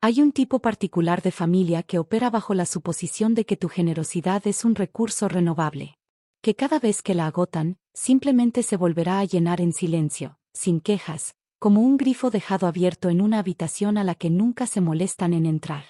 Hay un tipo particular de familia que opera bajo la suposición de que tu generosidad es un recurso renovable. Que cada vez que la agotan, simplemente se volverá a llenar en silencio, sin quejas, como un grifo dejado abierto en una habitación a la que nunca se molestan en entrar.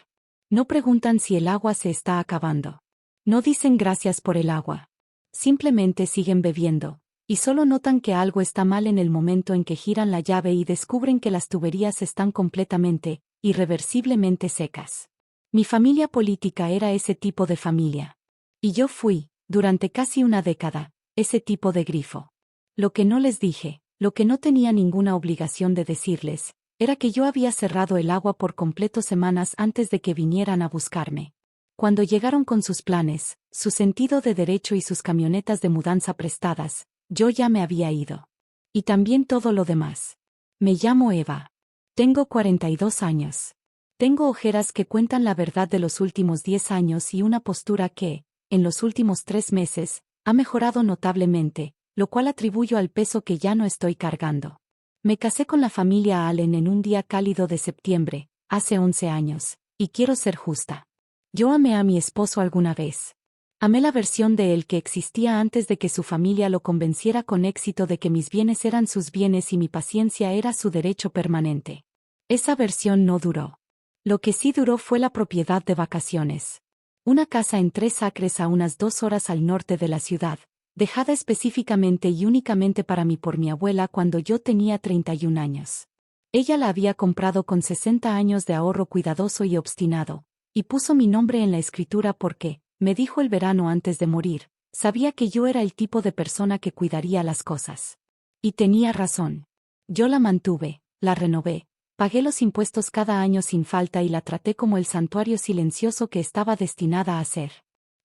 No preguntan si el agua se está acabando. No dicen gracias por el agua. Simplemente siguen bebiendo, y solo notan que algo está mal en el momento en que giran la llave y descubren que las tuberías están completamente, irreversiblemente secas. Mi familia política era ese tipo de familia. Y yo fui, durante casi una década, ese tipo de grifo. Lo que no les dije, lo que no tenía ninguna obligación de decirles, era que yo había cerrado el agua por completo semanas antes de que vinieran a buscarme. Cuando llegaron con sus planes, su sentido de derecho y sus camionetas de mudanza prestadas, yo ya me había ido. Y también todo lo demás. Me llamo Eva. Tengo 42 años. Tengo ojeras que cuentan la verdad de los últimos 10 años y una postura que, en los últimos 3 meses, ha mejorado notablemente, lo cual atribuyo al peso que ya no estoy cargando. Me casé con la familia Allen en un día cálido de septiembre, hace 11 años, y quiero ser justa. Yo amé a mi esposo alguna vez. Amé la versión de él que existía antes de que su familia lo convenciera con éxito de que mis bienes eran sus bienes y mi paciencia era su derecho permanente. Esa versión no duró. Lo que sí duró fue la propiedad de vacaciones. Una casa en 3 acres a unas 2 horas al norte de la ciudad, dejada específicamente y únicamente para mí por mi abuela cuando yo tenía 31 años. Ella la había comprado con 60 años de ahorro cuidadoso y obstinado, y puso mi nombre en la escritura porque, me dijo el verano antes de morir, sabía que yo era el tipo de persona que cuidaría las cosas. Y tenía razón. Yo la mantuve, la renové, pagué los impuestos cada año sin falta y la traté como el santuario silencioso que estaba destinada a ser.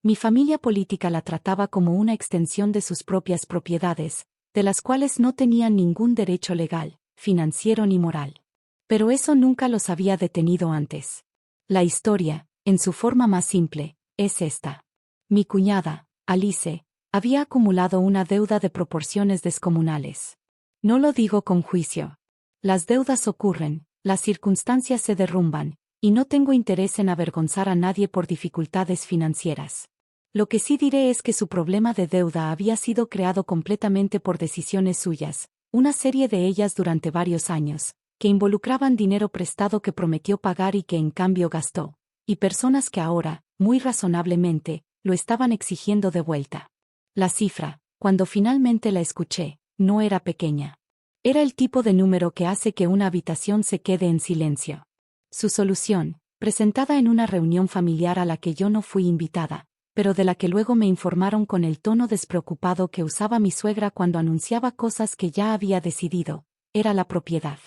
Mi familia política la trataba como una extensión de sus propias propiedades, de las cuales no tenían ningún derecho legal, financiero ni moral. Pero eso nunca los había detenido antes. La historia, en su forma más simple, es esta. Mi cuñada, Alice, había acumulado una deuda de proporciones descomunales. No lo digo con juicio. Las deudas ocurren, las circunstancias se derrumban, y no tengo interés en avergonzar a nadie por dificultades financieras. Lo que sí diré es que su problema de deuda había sido creado completamente por decisiones suyas, una serie de ellas durante varios años, que involucraban dinero prestado que prometió pagar y que en cambio gastó, y personas que ahora, muy razonablemente, lo estaban exigiendo de vuelta. La cifra, cuando finalmente la escuché, no era pequeña. Era el tipo de número que hace que una habitación se quede en silencio. Su solución, presentada en una reunión familiar a la que yo no fui invitada, pero de la que luego me informaron con el tono despreocupado que usaba mi suegra cuando anunciaba cosas que ya había decidido, era la propiedad.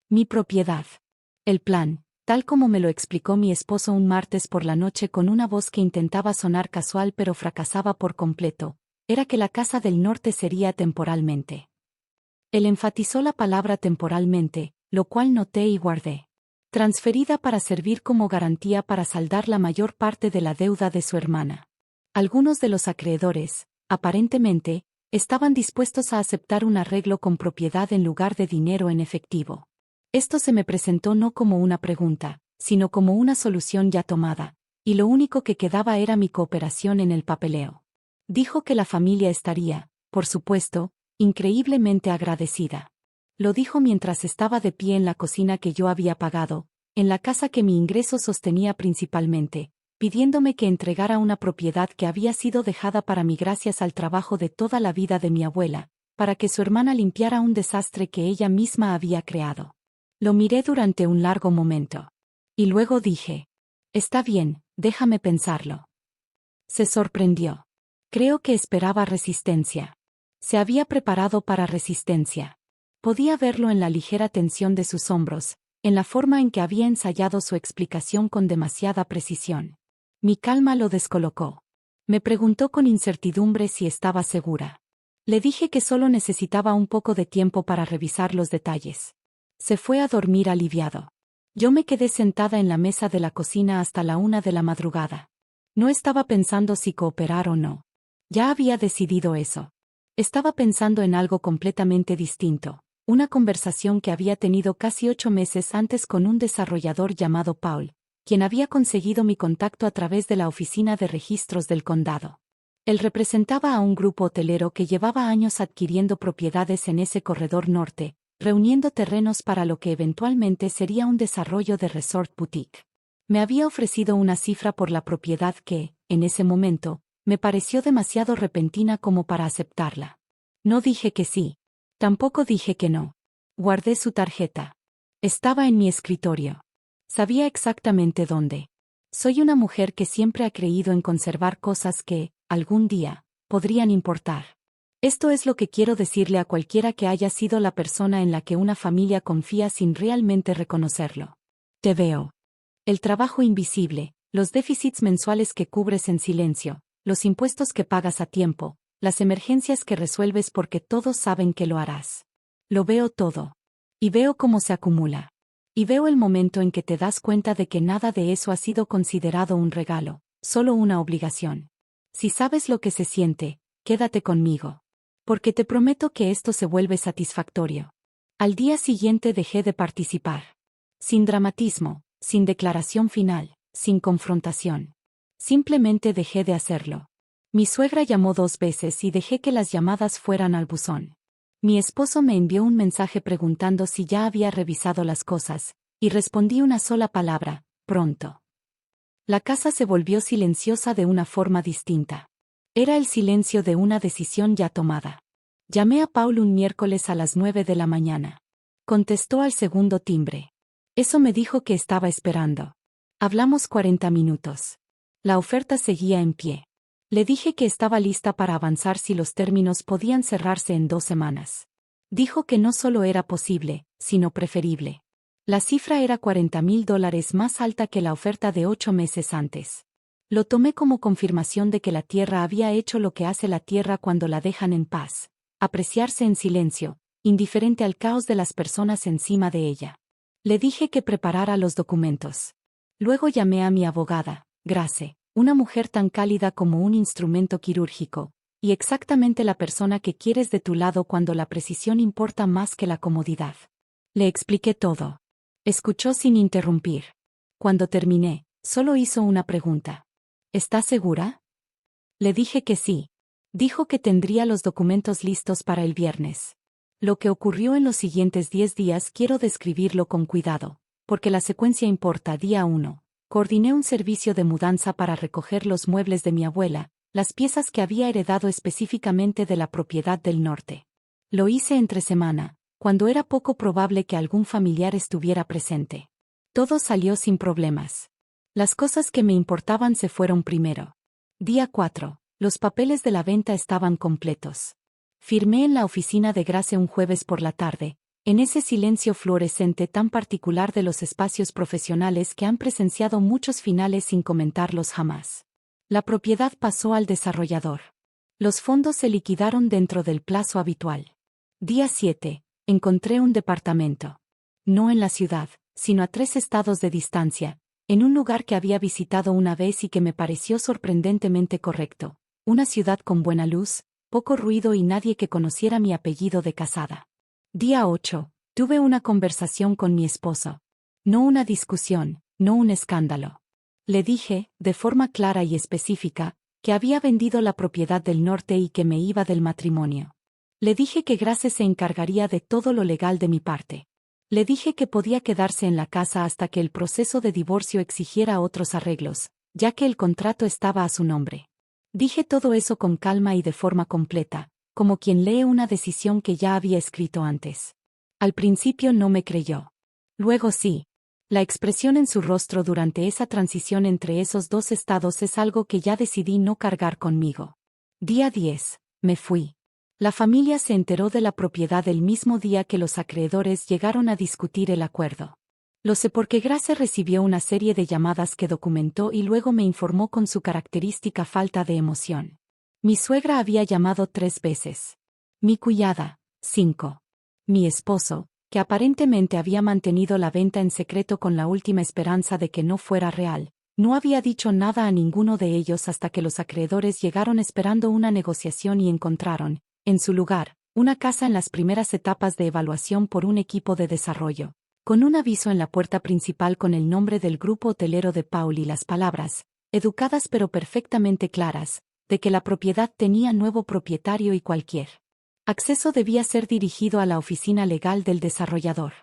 Mi propiedad. El plan, tal como me lo explicó mi esposo un martes por la noche con una voz que intentaba sonar casual pero fracasaba por completo, era que la casa del norte sería temporalmente. Él enfatizó la palabra temporalmente, lo cual noté y guardé. Transferida para servir como garantía para saldar la mayor parte de la deuda de su hermana. Algunos de los acreedores, aparentemente, estaban dispuestos a aceptar un arreglo con propiedad en lugar de dinero en efectivo. Esto se me presentó no como una pregunta, sino como una solución ya tomada, y lo único que quedaba era mi cooperación en el papeleo. Dijo que la familia estaría, por supuesto, increíblemente agradecida. Lo dijo mientras estaba de pie en la cocina que yo había pagado, en la casa que mi ingreso sostenía principalmente, pidiéndome que entregara una propiedad que había sido dejada para mí gracias al trabajo de toda la vida de mi abuela, para que su hermana limpiara un desastre que ella misma había creado. Lo miré durante un largo momento. Y luego dije: está bien, déjame pensarlo. Se sorprendió. Creo que esperaba resistencia. Se había preparado para resistencia. Podía verlo en la ligera tensión de sus hombros, en la forma en que había ensayado su explicación con demasiada precisión. Mi calma lo descolocó. Me preguntó con incertidumbre si estaba segura. Le dije que solo necesitaba un poco de tiempo para revisar los detalles. Se fue a dormir aliviado. Yo me quedé sentada en la mesa de la cocina hasta la 1 de la madrugada. No estaba pensando si cooperar o no. Ya había decidido eso. Estaba pensando en algo completamente distinto. Una conversación que había tenido casi 8 meses antes con un desarrollador llamado Paul, quien había conseguido mi contacto a través de la oficina de registros del condado. Él representaba a un grupo hotelero que llevaba años adquiriendo propiedades en ese corredor norte, reuniendo terrenos para lo que eventualmente sería un desarrollo de resort boutique. Me había ofrecido una cifra por la propiedad que, en ese momento, me pareció demasiado repentina como para aceptarla. No dije que sí. Tampoco dije que no. Guardé su tarjeta. Estaba en mi escritorio. Sabía exactamente dónde. Soy una mujer que siempre ha creído en conservar cosas que, algún día, podrían importar. Esto es lo que quiero decirle a cualquiera que haya sido la persona en la que una familia confía sin realmente reconocerlo. Te veo. El trabajo invisible, los déficits mensuales que cubres en silencio, los impuestos que pagas a tiempo, las emergencias que resuelves porque todos saben que lo harás. Lo veo todo. Y veo cómo se acumula. Y veo el momento en que te das cuenta de que nada de eso ha sido considerado un regalo, solo una obligación. Si sabes lo que se siente, quédate conmigo. Porque te prometo que esto se vuelve satisfactorio. Al día siguiente dejé de participar. Sin dramatismo, sin declaración final, sin confrontación. Simplemente dejé de hacerlo. Mi suegra llamó 2 veces y dejé que las llamadas fueran al buzón. Mi esposo me envió un mensaje preguntando si ya había revisado las cosas, y respondí una sola palabra: pronto. La casa se volvió silenciosa de una forma distinta. Era el silencio de una decisión ya tomada. Llamé a Paul un miércoles a las 9 de la mañana. Contestó al segundo timbre. Eso me dijo que estaba esperando. Hablamos 40 minutos. La oferta seguía en pie. Le dije que estaba lista para avanzar si los términos podían cerrarse en 2 semanas. Dijo que no solo era posible, sino preferible. La cifra era $40,000 más alta que la oferta de 8 meses antes. Lo tomé como confirmación de que la tierra había hecho lo que hace la tierra cuando la dejan en paz: apreciarse en silencio, indiferente al caos de las personas encima de ella. Le dije que preparara los documentos. Luego llamé a mi abogada, Grace, una mujer tan cálida como un instrumento quirúrgico, y exactamente la persona que quieres de tu lado cuando la precisión importa más que la comodidad. Le expliqué todo. Escuchó sin interrumpir. Cuando terminé, solo hizo una pregunta. ¿Estás segura? Le dije que sí. Dijo que tendría los documentos listos para el viernes. Lo que ocurrió en los siguientes 10 días quiero describirlo con cuidado, porque la secuencia importa. Día 1. Coordiné un servicio de mudanza para recoger los muebles de mi abuela, las piezas que había heredado específicamente de la propiedad del norte. Lo hice entre semana, cuando era poco probable que algún familiar estuviera presente. Todo salió sin problemas. Las cosas que me importaban se fueron primero. Día 4. Los papeles de la venta estaban completos. Firmé en la oficina de Grace un jueves por la tarde, en ese silencio fluorescente tan particular de los espacios profesionales que han presenciado muchos finales sin comentarlos jamás. La propiedad pasó al desarrollador. Los fondos se liquidaron dentro del plazo habitual. Día 7. Encontré un departamento. No en la ciudad, sino a 3 estados de distancia, en un lugar que había visitado una vez y que me pareció sorprendentemente correcto. Una ciudad con buena luz, poco ruido y nadie que conociera mi apellido de casada. Día 8. Tuve una conversación con mi esposo. No una discusión, no un escándalo. Le dije, de forma clara y específica, que había vendido la propiedad del norte y que me iba del matrimonio. Le dije que Grace se encargaría de todo lo legal de mi parte. Le dije que podía quedarse en la casa hasta que el proceso de divorcio exigiera otros arreglos, ya que el contrato estaba a su nombre. Dije todo eso con calma y de forma completa, como quien lee una decisión que ya había escrito antes. Al principio no me creyó. Luego sí. La expresión en su rostro durante esa transición entre esos 2 estados es algo que ya decidí no cargar conmigo. Día 10. Me fui. La familia se enteró de la propiedad el mismo día que los acreedores llegaron a discutir el acuerdo. Lo sé porque Grace recibió una serie de llamadas que documentó y luego me informó con su característica falta de emoción. Mi suegra había llamado 3 veces. Mi cuñada, 5. Mi esposo, que aparentemente había mantenido la venta en secreto con la última esperanza de que no fuera real, no había dicho nada a ninguno de ellos hasta que los acreedores llegaron esperando una negociación y encontraron, en su lugar, Una casa en las primeras etapas de evaluación por un equipo de desarrollo, con un aviso en la puerta principal con el nombre del grupo hotelero de Paul y las palabras, educadas pero perfectamente claras, de que la propiedad tenía nuevo propietario y cualquier acceso debía ser dirigido a la oficina legal del desarrollador.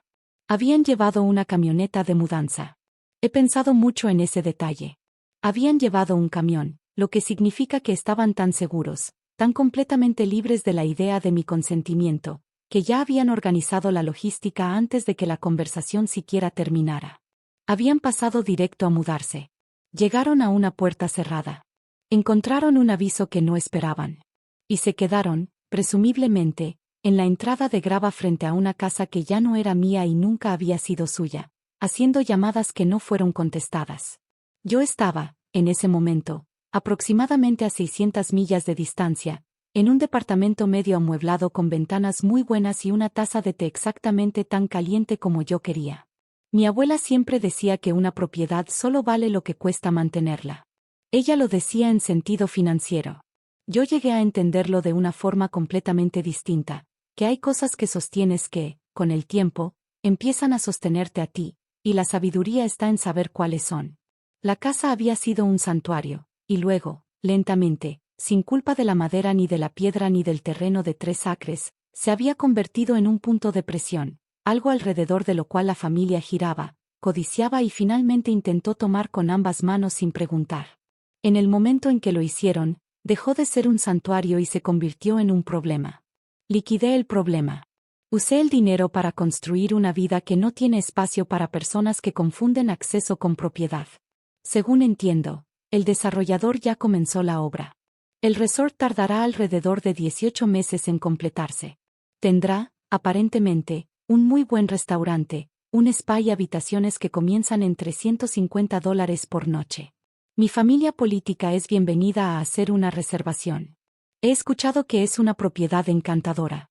Habían llevado una camioneta de mudanza. He pensado mucho en ese detalle. Habían llevado un camión, lo que significa que estaban tan seguros, tan completamente libres de la idea de mi consentimiento, que ya habían organizado la logística antes de que la conversación siquiera terminara. Habían pasado directo a mudarse. Llegaron a una puerta cerrada. Encontraron un aviso que no esperaban. Y se quedaron, presumiblemente, en la entrada de grava frente a una casa que ya no era mía y nunca había sido suya, haciendo llamadas que no fueron contestadas. Yo estaba, en ese momento, aproximadamente a 600 millas de distancia, en un departamento medio amueblado con ventanas muy buenas y una taza de té exactamente tan caliente como yo quería. Mi abuela siempre decía que una propiedad solo vale lo que cuesta mantenerla. Ella lo decía en sentido financiero. Yo llegué a entenderlo de una forma completamente distinta, que hay cosas que sostienes que, con el tiempo, empiezan a sostenerte a ti, y la sabiduría está en saber cuáles son. La casa había sido un santuario, y luego, lentamente, sin culpa de la madera ni de la piedra ni del terreno de 3 acres, se había convertido en un punto de presión, algo alrededor de lo cual la familia giraba, codiciaba y finalmente intentó tomar con ambas manos sin preguntar. En el momento en que lo hicieron, dejó de ser un santuario y se convirtió en un problema. Liquidé el problema. Usé el dinero para construir una vida que no tiene espacio para personas que confunden acceso con propiedad. Según entiendo, el desarrollador ya comenzó la obra. El resort tardará alrededor de 18 meses en completarse. Tendrá, aparentemente, un muy buen restaurante, un spa y habitaciones que comienzan en $350 por noche. Mi familia política es bienvenida a hacer una reservación. He escuchado que es una propiedad encantadora.